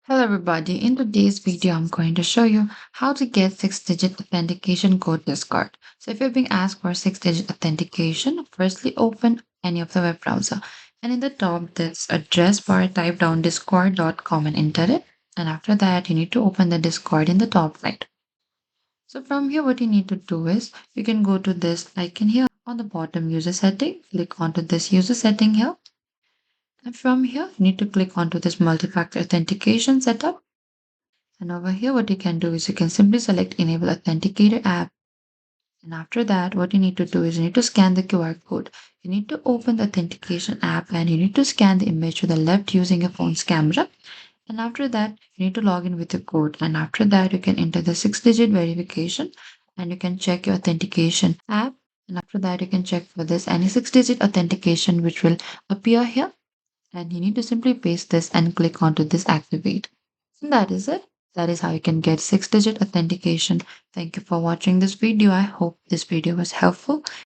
Hello everybody, in today's video I'm going to show you how to get 6-digit authentication code Discord. So if you're being asked for 6-digit authentication, firstly open any of the web browser and in the top this address bar type down discord.com and enter it, and after that you need to open the Discord in the top right. So from here what you need to do is you can go to this icon here on the bottom user setting, click onto this user setting here, and from here you need to click onto this multi-factor authentication setup. And over here, what you can do is you can simply select Enable Authenticator app. And after that, what you need to do is you need to scan the QR code. You need to open the authentication app and you need to scan the image to the left using your phone's camera. And after that, you need to log in with your code. And after that, you can enter the 6-digit verification and you can check your authentication app. And after that, you can check for this any 6-digit authentication which will appear here. And you need to simply paste this and click onto this activate. And that is it. That is how you can get 6-digit authentication. Thank you for watching this video. I hope this video was helpful.